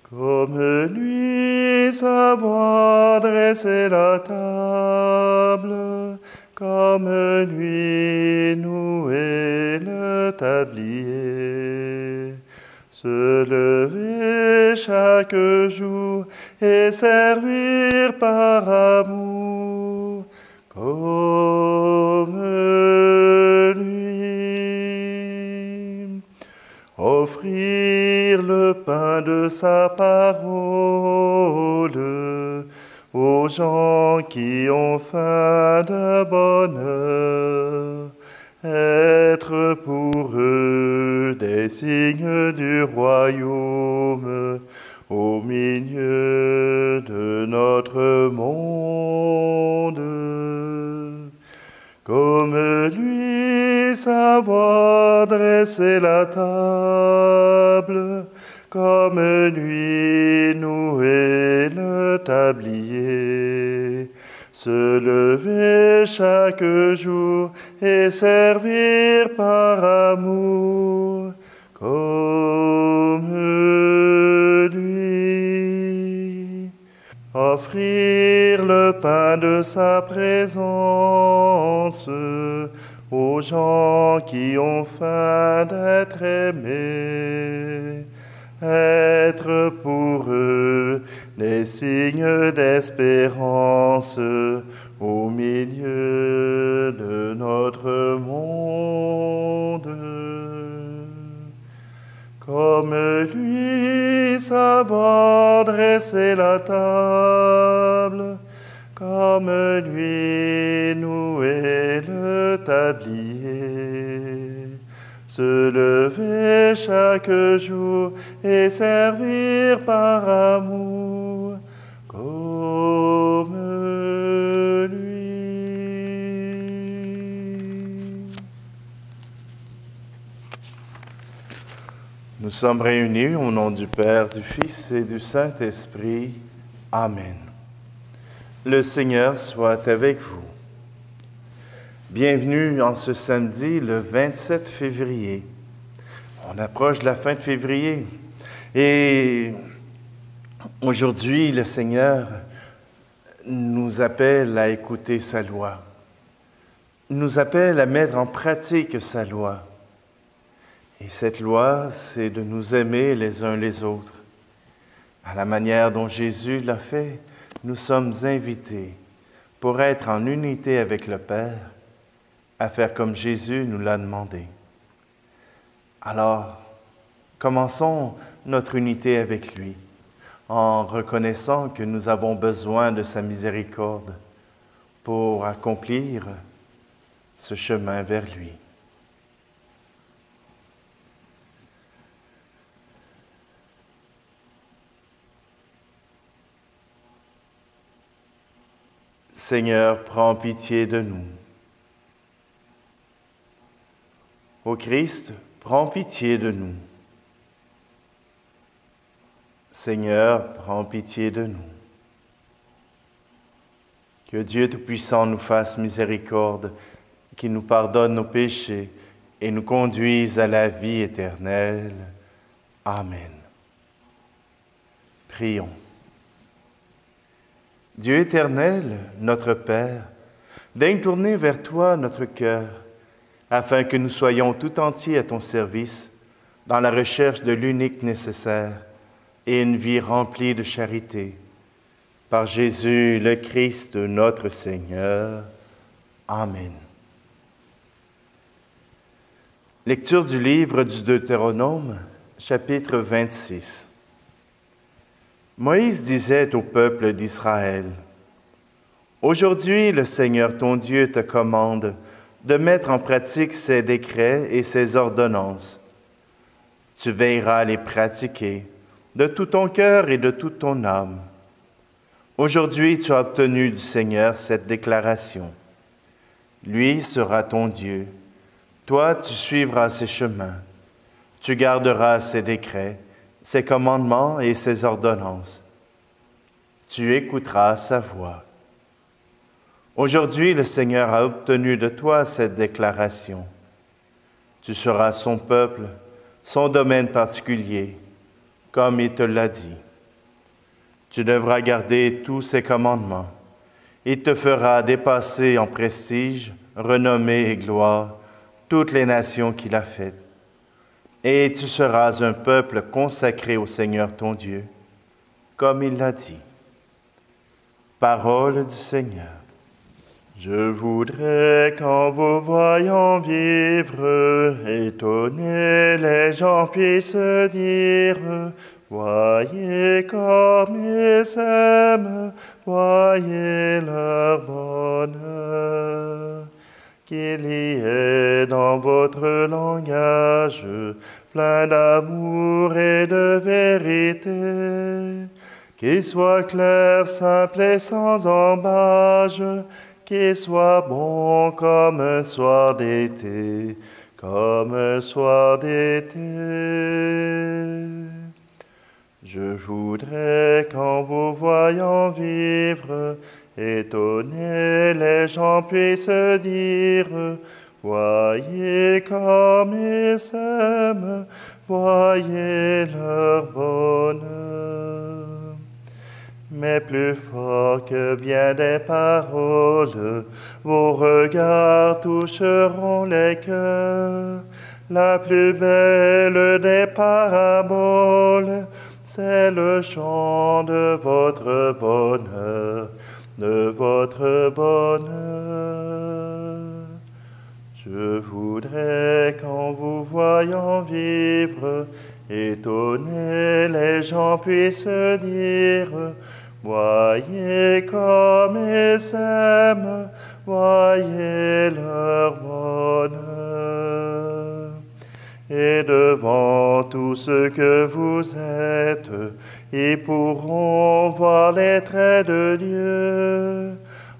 Comme lui, savoir dresser la table, comme lui, nouer le tablier. Se lever chaque jour et servir par amour, comme lui. Offrir le pain de sa parole aux gens qui ont faim de bonheur. Être pour eux des signes du royaume au milieu de notre monde. Comme lui, savoir dresser la table, comme lui, nouer le tablier. Se lever chaque jour et servir par amour, comme lui. Offrir le pain de sa présence aux gens qui ont faim d'être aimés. Être pour eux des signes d'espérance au milieu de notre monde. Comme lui, savoir dresser la table, comme lui, nouer le tablier. Se lever chaque jour et servir par amour, comme lui. Nous sommes réunis au nom du Père, du Fils et du Saint-Esprit. Amen. Le Seigneur soit avec vous. Bienvenue en ce samedi, le 27 février. On approche de la fin de février. Et aujourd'hui, le Seigneur nous appelle à écouter sa loi. Il nous appelle à mettre en pratique sa loi. Et cette loi, c'est de nous aimer les uns les autres. À la manière dont Jésus l'a fait, nous sommes invités pour être en unité avec le Père, à faire comme Jésus nous l'a demandé. Alors, commençons notre unité avec lui, en reconnaissant que nous avons besoin de sa miséricorde pour accomplir ce chemin vers lui. Seigneur, prends pitié de nous. Ô Christ, prends pitié de nous. Seigneur, prends pitié de nous. Que Dieu Tout-Puissant nous fasse miséricorde, qu'il nous pardonne nos péchés et nous conduise à la vie éternelle. Amen. Prions. Dieu éternel, notre Père, daigne tourner vers toi notre cœur, afin que nous soyons tout entiers à ton service, dans la recherche de l'unique nécessaire et une vie remplie de charité. Par Jésus le Christ, notre Seigneur. Amen. Lecture du livre du Deutéronome, chapitre 26. Moïse disait au peuple d'Israël, « Aujourd'hui, le Seigneur ton Dieu te commande de mettre en pratique ses décrets et ses ordonnances. Tu veilleras à les pratiquer de tout ton cœur et de toute ton âme. Aujourd'hui, tu as obtenu du Seigneur cette déclaration. Lui sera ton Dieu. Toi, tu suivras ses chemins. Tu garderas ses décrets, ses commandements et ses ordonnances. Tu écouteras sa voix. Aujourd'hui, le Seigneur a obtenu de toi cette déclaration. Tu seras son peuple, son domaine particulier, comme il te l'a dit. Tu devras garder tous ses commandements. Il te fera dépasser en prestige, renommée et gloire toutes les nations qu'il a faites. Et tu seras un peuple consacré au Seigneur ton Dieu, comme il l'a dit. Parole du Seigneur. Je voudrais qu'en vous voyant vivre, étonnés les gens puissent dire, voyez comme ils s'aiment, voyez leur bonheur. Qu'il y ait dans votre langage plein d'amour et de vérité, qu'il soit clair, simple et sans embâche, qu'il soit bon comme un soir d'été, comme un soir d'été. Je voudrais qu'en vous voyant vivre, étonnés les gens puissent dire, voyez comme ils s'aiment, voyez leur bonheur. Mais plus fort que bien des paroles, vos regards toucheront les cœurs. La plus belle des paraboles, c'est le chant de votre bonheur, de votre bonheur. Je voudrais qu'en vous voyant vivre, étonnés les gens puissent dire, voyez comme ils s'aiment, voyez leur bonheur. Et devant tout ce que vous êtes, ils pourront voir les traits de Dieu.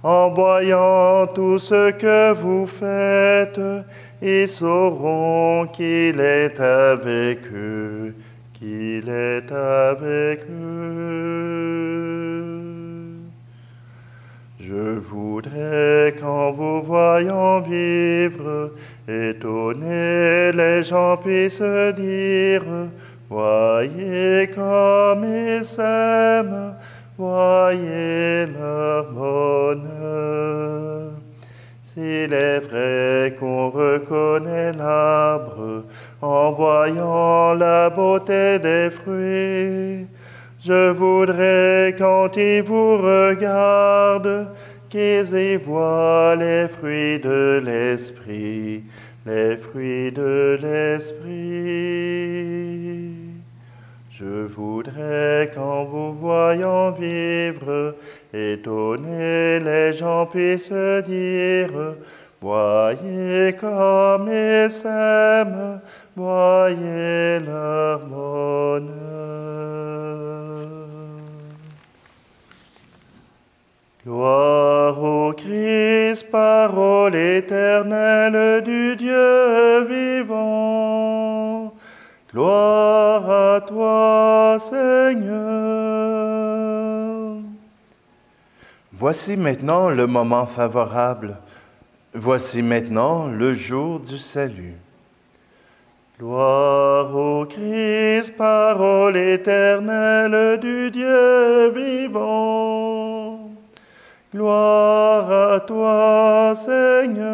En voyant tout ce que vous faites, ils sauront qu'il est avec eux, qu'il est avec eux. Je voudrais qu'en vous voyant vivre, étonnés les gens puissent dire, voyez comme ils s'aiment, voyez leur bonheur. S'il est vrai qu'on reconnaît l'arbre en voyant la beauté des fruits, je voudrais quand ils vous regardent, qu'ils y voient les fruits de l'esprit, les fruits de l'esprit. Je voudrais qu'en vous voyant vivre, étonnés les gens puissent dire, voyez comme ils s'aiment, voyez leur bonheur. Gloire au Christ, parole éternelle du Dieu vivant. Gloire à toi, Seigneur. Voici maintenant le moment favorable. Voici maintenant le jour du salut. Gloire au Christ, parole éternelle du Dieu vivant. Gloire à toi, Seigneur.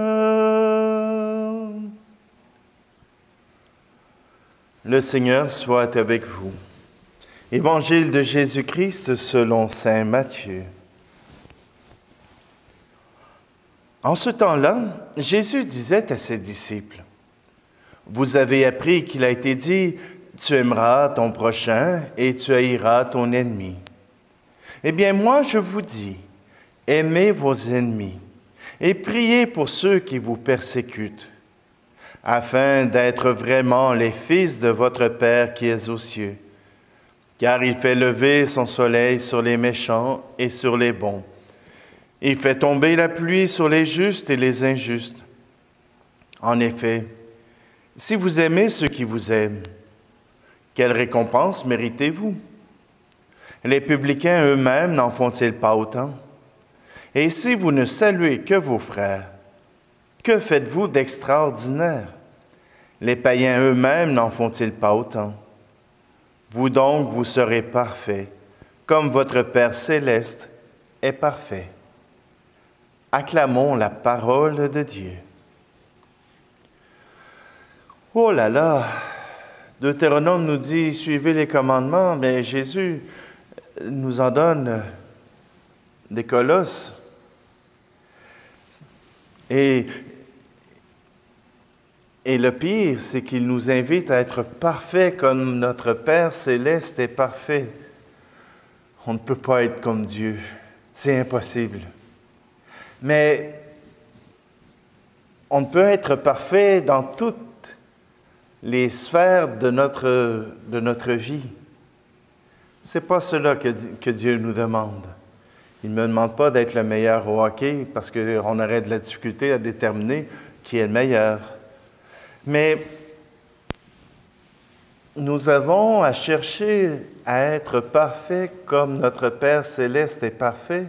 Le Seigneur soit avec vous. Évangile de Jésus-Christ selon saint Matthieu. En ce temps-là, Jésus disait à ses disciples, « Vous avez appris qu'il a été dit, tu aimeras ton prochain et tu haïras ton ennemi. Eh bien, moi, je vous dis, aimez vos ennemis et priez pour ceux qui vous persécutent, afin d'être vraiment les fils de votre Père qui est aux cieux. Car il fait lever son soleil sur les méchants et sur les bons. Il fait tomber la pluie sur les justes et les injustes. En effet, si vous aimez ceux qui vous aiment, quelle récompense méritez-vous? Les publicains eux-mêmes n'en font-ils pas autant? Et si vous ne saluez que vos frères, que faites-vous d'extraordinaire? Les païens eux-mêmes n'en font-ils pas autant? Vous donc, vous serez parfaits, comme votre Père céleste est parfait. Acclamons la parole de Dieu. Oh là là, Deutéronome nous dit, suivez les commandements, mais Jésus nous en donne des colosses. Et le pire, c'est qu'il nous invite à être parfaits comme notre Père céleste est parfait. On ne peut pas être comme Dieu, c'est impossible. Mais on peut être parfait dans toutes les sphères de notre vie. Ce n'est pas cela que Dieu nous demande. Il ne me demande pas d'être le meilleur au hockey parce qu'on aurait de la difficulté à déterminer qui est le meilleur. Mais nous avons à chercher à être parfaits comme notre Père céleste est parfait.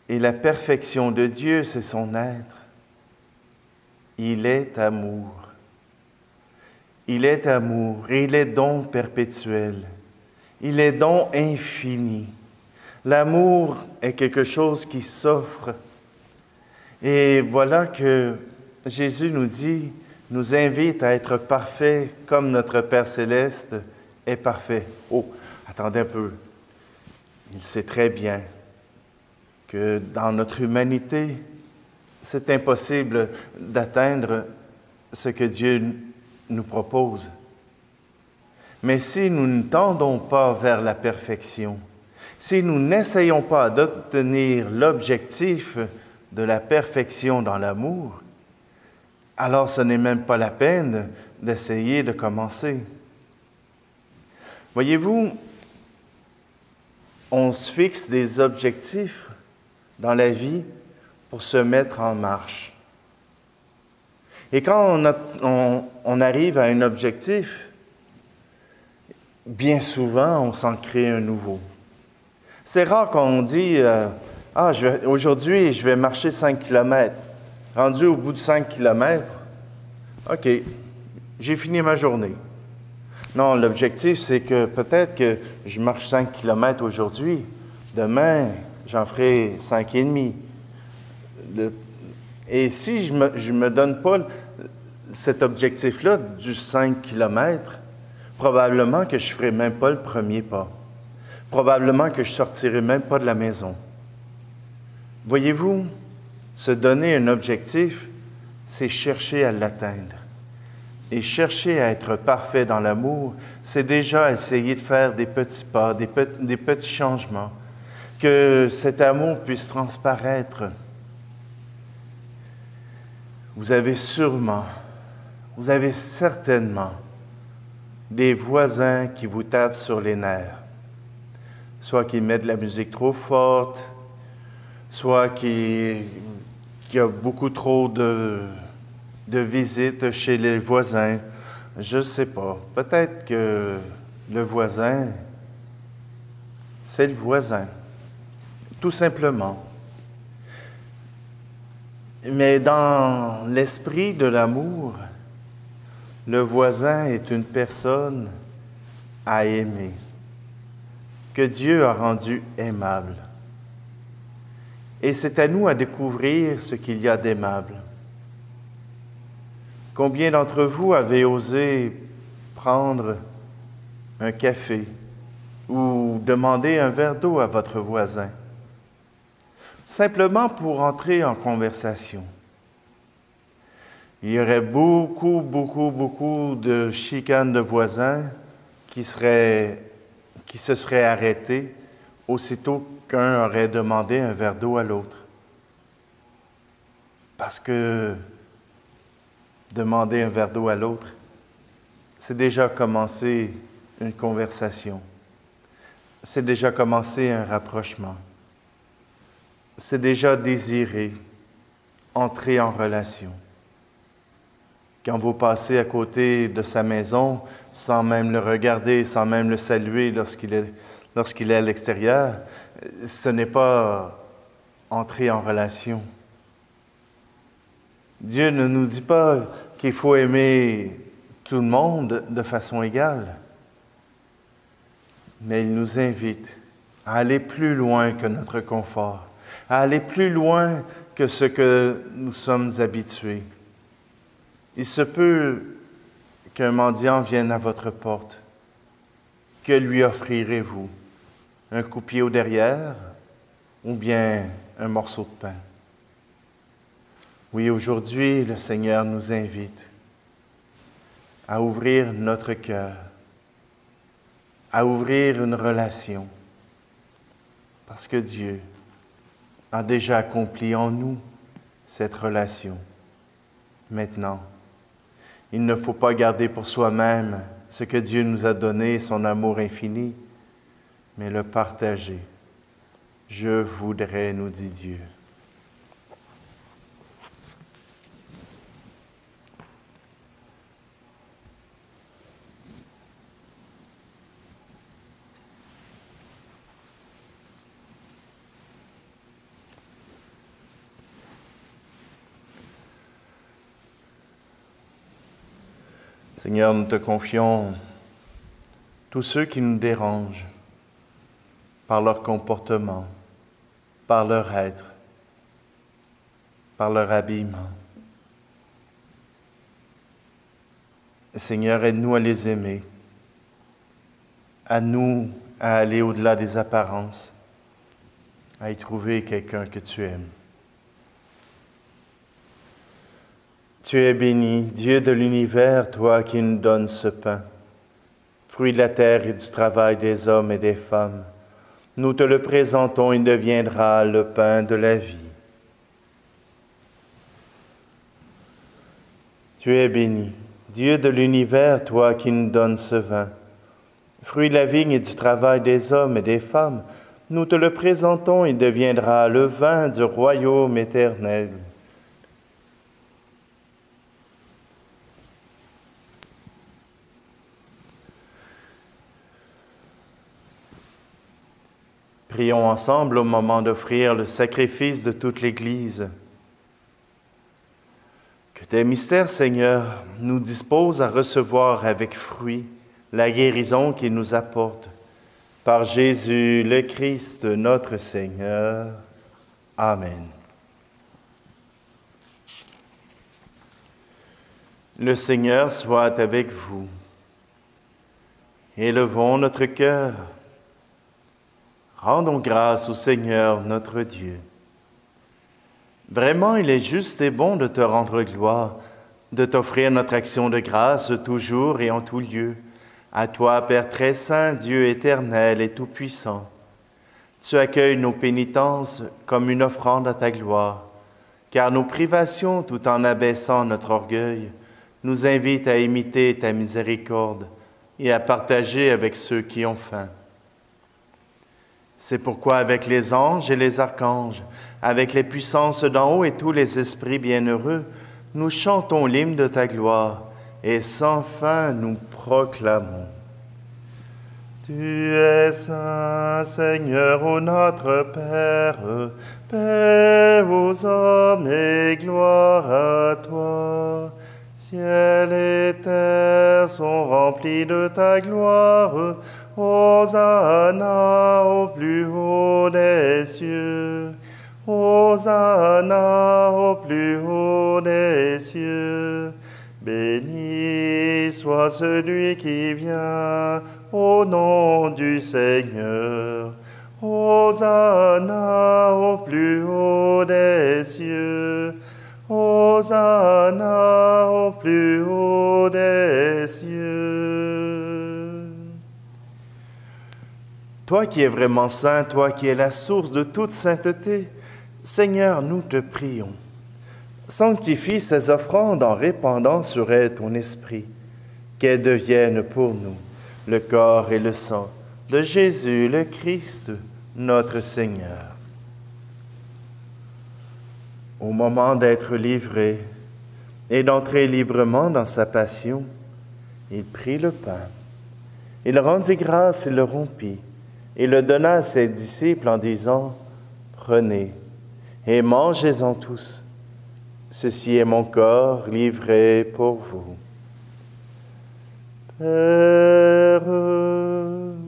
Et la perfection de Dieu, c'est son être. Il est amour. Il est amour et il est don perpétuel. Il est don infini. L'amour est quelque chose qui s'offre. Et voilà que Jésus nous invite à être parfaits comme notre Père céleste est parfait. Oh, attendez un peu. Il sait très bien que dans notre humanité, c'est impossible d'atteindre ce que Dieu nous propose. Mais si nous ne tendons pas vers la perfection, si nous n'essayons pas d'obtenir l'objectif de la perfection dans l'amour, alors ce n'est même pas la peine d'essayer de commencer. Voyez-vous, on se fixe des objectifs dans la vie pour se mettre en marche. Et quand on arrive à un objectif, bien souvent, on s'en crée un nouveau. C'est rare qu'on dit « aujourd'hui, je vais marcher 5 km. » Rendu au bout de 5 km, « OK, j'ai fini ma journée. » Non, l'objectif, c'est que peut-être que je marche 5 km aujourd'hui. Demain, j'en ferai 5,5. Et si je me donne pas cet objectif-là du 5 km, probablement que je ne ferai même pas le premier pas. Probablement que je ne sortirai même pas de la maison. Voyez-vous, se donner un objectif, c'est chercher à l'atteindre. Et chercher à être parfait dans l'amour, c'est déjà essayer de faire des petits pas, des petits changements, que cet amour puisse transparaître. Vous avez certainement des voisins qui vous tapent sur les nerfs. Soit qu'ils mettent de la musique trop forte, soit qu'il y a beaucoup trop de visites chez les voisins. Je ne sais pas. Peut-être que le voisin, c'est le voisin, tout simplement. Mais dans l'esprit de l'amour, le voisin est une personne à aimer, que Dieu a rendu aimable. Et c'est à nous à découvrir ce qu'il y a d'aimable. Combien d'entre vous avez osé prendre un café ou demander un verre d'eau à votre voisin, simplement pour entrer en conversation? Il y aurait beaucoup de chicanes de voisins qui se seraient arrêtés aussitôt qu'un aurait demandé un verre d'eau à l'autre. Parce que demander un verre d'eau à l'autre, c'est déjà commencer une conversation. C'est déjà commencer un rapprochement. C'est déjà désirer entrer en relation. Quand vous passez à côté de sa maison, sans même le regarder, sans même le saluer lorsqu'il est à l'extérieur, ce n'est pas entrer en relation. Dieu ne nous dit pas qu'il faut aimer tout le monde de façon égale, mais il nous invite à aller plus loin que notre confort, à aller plus loin que ce que nous sommes habitués. Il se peut qu'un mendiant vienne à votre porte. Que lui offrirez-vous? Un coup de pied au derrière ou bien un morceau de pain? Oui, aujourd'hui, le Seigneur nous invite à ouvrir notre cœur, à ouvrir une relation, parce que Dieu a déjà accompli en nous cette relation. Maintenant, il ne faut pas garder pour soi-même ce que Dieu nous a donné, son amour infini, mais le partager. Je voudrais, nous dit Dieu. Seigneur, nous te confions tous ceux qui nous dérangent par leur comportement, par leur être, par leur habillement. Seigneur, aide-nous à les aimer, à nous à aller au-delà des apparences, à y trouver quelqu'un que tu aimes. Tu es béni, Dieu de l'univers, toi qui nous donnes ce pain, fruit de la terre et du travail des hommes et des femmes. Nous te le présentons, il deviendra le pain de la vie. Tu es béni, Dieu de l'univers, toi qui nous donnes ce vin, fruit de la vigne et du travail des hommes et des femmes. Nous te le présentons, il deviendra le vin du royaume éternel. Prions ensemble au moment d'offrir le sacrifice de toute l'Église. Que tes mystères, Seigneur, nous disposent à recevoir avec fruit la guérison qu'ils nous apportent. Par Jésus le Christ, notre Seigneur. Amen. Le Seigneur soit avec vous. Élevons notre cœur. Rendons grâce au Seigneur notre Dieu. Vraiment, il est juste et bon de te rendre gloire, de t'offrir notre action de grâce toujours et en tout lieu. À toi, Père très saint, Dieu éternel et tout-puissant. Tu accueilles nos pénitences comme une offrande à ta gloire, car nos privations, tout en abaissant notre orgueil, nous invitent à imiter ta miséricorde et à partager avec ceux qui ont faim. C'est pourquoi avec les anges et les archanges, avec les puissances d'en haut et tous les esprits bienheureux, nous chantons l'hymne de ta gloire et sans fin nous proclamons. Tu es saint, Seigneur, ô notre Père, paix aux hommes et gloire à toi. Ciel et terre sont remplis de ta gloire. Hosanna au plus haut des cieux. Hosanna au plus haut des cieux. Béni soit celui qui vient au nom du Seigneur. Hosanna au plus haut des cieux. Hosanna au plus haut des cieux. Toi qui es vraiment saint, toi qui es la source de toute sainteté, Seigneur, nous te prions. Sanctifie ces offrandes en répandant sur elles ton esprit, qu'elles deviennent pour nous le corps et le sang de Jésus le Christ, notre Seigneur. Au moment d'être livré et d'entrer librement dans sa passion, il prit le pain. Il rendit grâce et le rompit, et le donna à ses disciples en disant, « Prenez et mangez-en tous. Ceci est mon corps livré pour vous. » Père,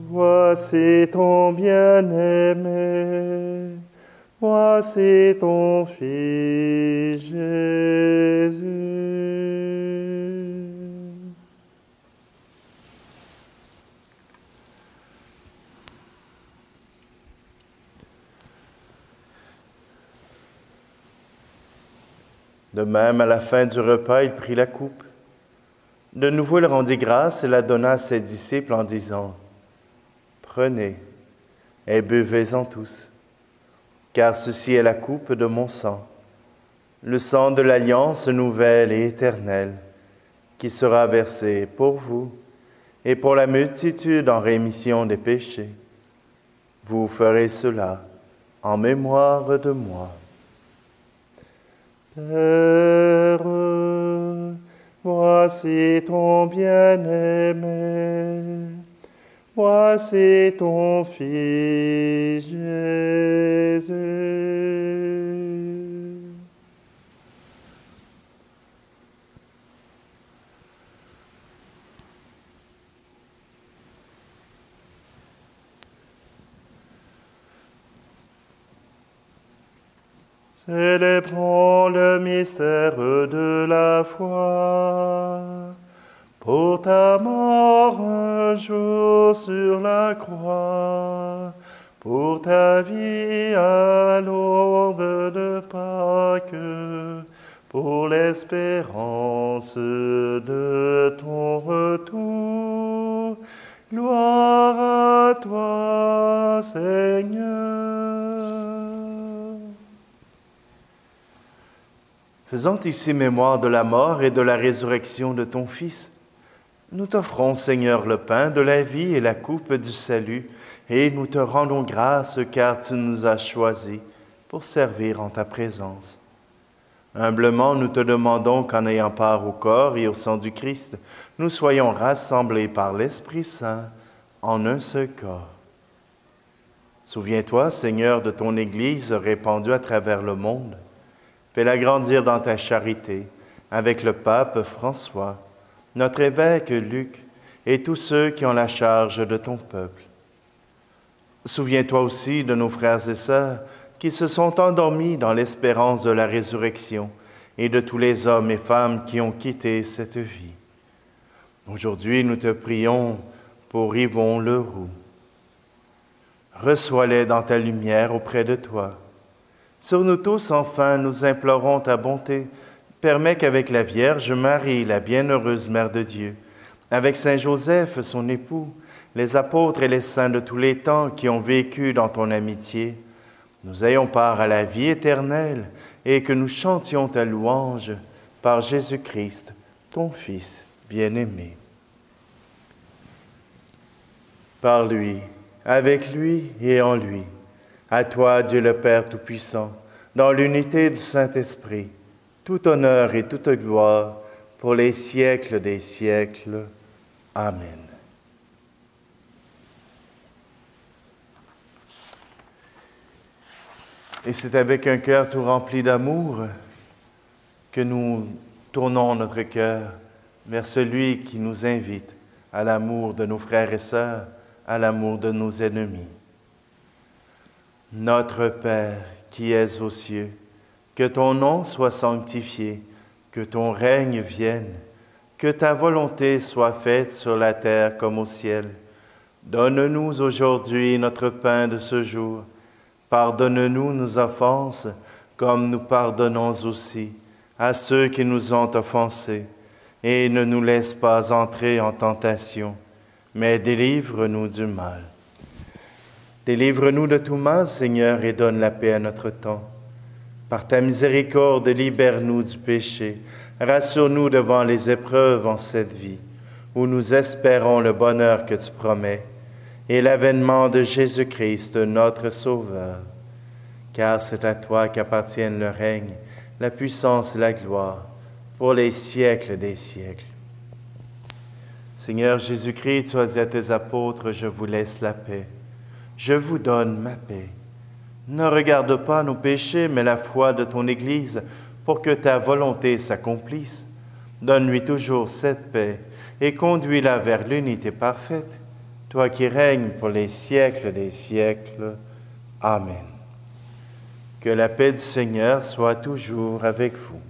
Voici ton bien-aimé, voici ton Fils Jésus. De même, à la fin du repas, il prit la coupe. De nouveau, il rendit grâce et la donna à ses disciples en disant, « Prenez et buvez-en tous, car ceci est la coupe de mon sang, le sang de l'alliance nouvelle et éternelle, qui sera versé pour vous et pour la multitude en rémission des péchés. Vous ferez cela en mémoire de moi. » Père, voici ton bien-aimé, voici ton Fils Jésus. Célébrons le mystère de la foi. Pour ta mort un jour sur la croix, pour ta vie à l'aube de Pâques, pour l'espérance de ton retour. Gloire à toi, Seigneur. Faisant ici mémoire de la mort et de la résurrection de ton Fils, nous t'offrons, Seigneur, le pain de la vie et la coupe du salut, et nous te rendons grâce car tu nous as choisis pour servir en ta présence. Humblement, nous te demandons qu'en ayant part au corps et au sang du Christ, nous soyons rassemblés par l'Esprit Saint en un seul corps. Souviens-toi, Seigneur, de ton Église répandue à travers le monde. Fais-la grandir dans ta charité avec le pape François, notre évêque Luc et tous ceux qui ont la charge de ton peuple. Souviens-toi aussi de nos frères et sœurs qui se sont endormis dans l'espérance de la résurrection et de tous les hommes et femmes qui ont quitté cette vie. Aujourd'hui, nous te prions pour Yvon Leroux. Reçois-les dans ta lumière auprès de toi. Sur nous tous, enfin, nous implorons ta bonté. Permets qu'avec la Vierge Marie, la bienheureuse Mère de Dieu, avec Saint Joseph, son époux, les apôtres et les saints de tous les temps qui ont vécu dans ton amitié, nous ayons part à la vie éternelle et que nous chantions ta louange par Jésus-Christ, ton Fils bien-aimé. Par lui, avec lui et en lui, à toi, Dieu le Père Tout-Puissant, dans l'unité du Saint-Esprit, tout honneur et toute gloire pour les siècles des siècles. Amen. Et c'est avec un cœur tout rempli d'amour que nous tournons notre cœur vers celui qui nous invite à l'amour de nos frères et sœurs, à l'amour de nos ennemis. Notre Père qui es aux cieux, que ton nom soit sanctifié, que ton règne vienne, que ta volonté soit faite sur la terre comme au ciel. Donne-nous aujourd'hui notre pain de ce jour. Pardonne-nous nos offenses, comme nous pardonnons aussi à ceux qui nous ont offensés. Et ne nous laisse pas entrer en tentation, mais délivre-nous du mal. Délivre-nous de tout mal, Seigneur, et donne la paix à notre temps. Par ta miséricorde, libère-nous du péché. Rassure-nous devant les épreuves en cette vie, où nous espérons le bonheur que tu promets, et l'avènement de Jésus-Christ, notre Sauveur. Car c'est à toi qu'appartiennent le règne, la puissance et la gloire, pour les siècles des siècles. Seigneur Jésus-Christ, tu as dit à tes apôtres, je vous laisse la paix. Je vous donne ma paix. Ne regarde pas nos péchés, mais la foi de ton Église, pour que ta volonté s'accomplisse. Donne-lui toujours cette paix et conduis-la vers l'unité parfaite, toi qui règnes pour les siècles des siècles. Amen. Que la paix du Seigneur soit toujours avec vous.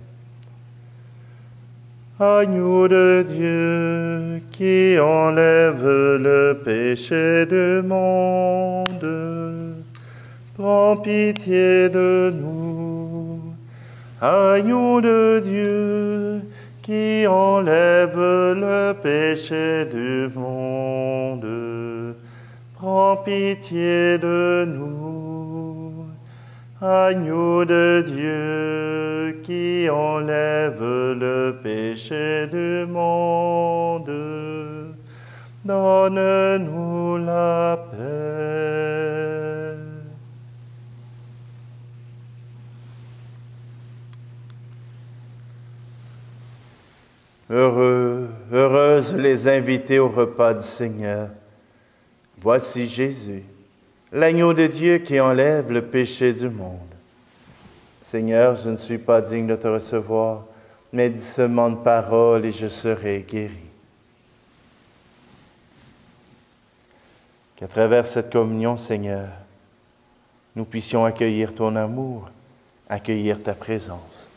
Agneau de Dieu qui enlève le péché du monde, prends pitié de nous. Agneau de Dieu qui enlève le péché du monde, prends pitié de nous. Agneau de Dieu qui enlève le péché du monde, donne-nous la paix. Heureuses les invités au repas du Seigneur. Voici Jésus, l'agneau de Dieu qui enlève le péché du monde. Seigneur, je ne suis pas digne de te recevoir, mais dis seulement une parole et je serai guéri. Qu'à travers cette communion, Seigneur, nous puissions accueillir ton amour, accueillir ta présence.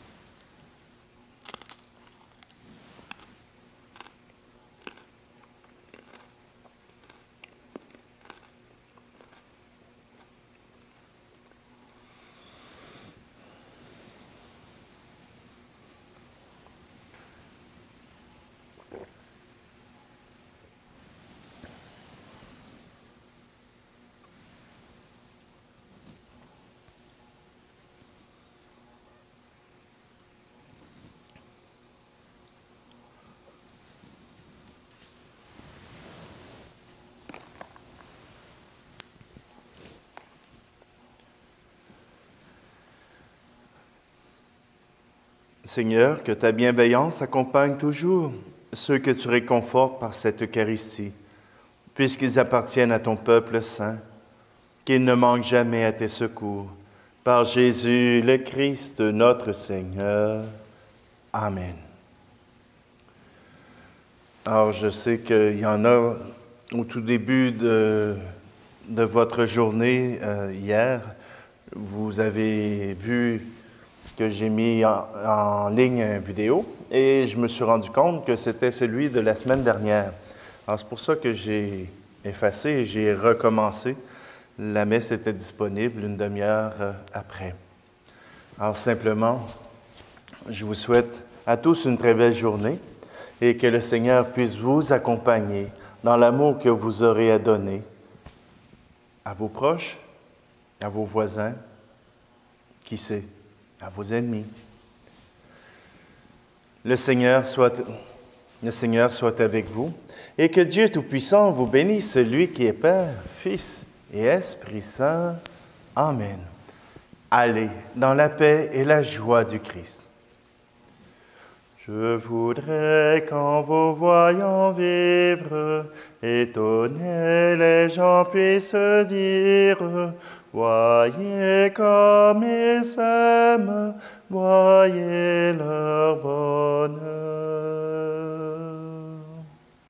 Seigneur, que ta bienveillance accompagne toujours ceux que tu réconfortes par cette Eucharistie, puisqu'ils appartiennent à ton peuple saint, qu'ils ne manquent jamais à tes secours. Par Jésus le Christ, notre Seigneur. Amen. Alors, je sais qu'il y en a au tout début de votre journée hier, vous avez vu que j'ai mis en ligne une vidéo et je me suis rendu compte que c'était celui de la semaine dernière. Alors, c'est pour ça que j'ai effacé et j'ai recommencé. La messe était disponible une demi-heure après. Alors, simplement, je vous souhaite à tous une très belle journée et que le Seigneur puisse vous accompagner dans l'amour que vous aurez à donner à vos proches, à vos voisins, qui sait, à vos ennemis. Le Seigneur soit avec vous et que Dieu Tout-Puissant vous bénisse, celui qui est Père, Fils et Esprit Saint. Amen. Allez dans la paix et la joie du Christ. Je voudrais qu'en vous voyant vivre, étonnés les gens puissent dire, voyez comme ils s'aiment, voyez leur bonheur.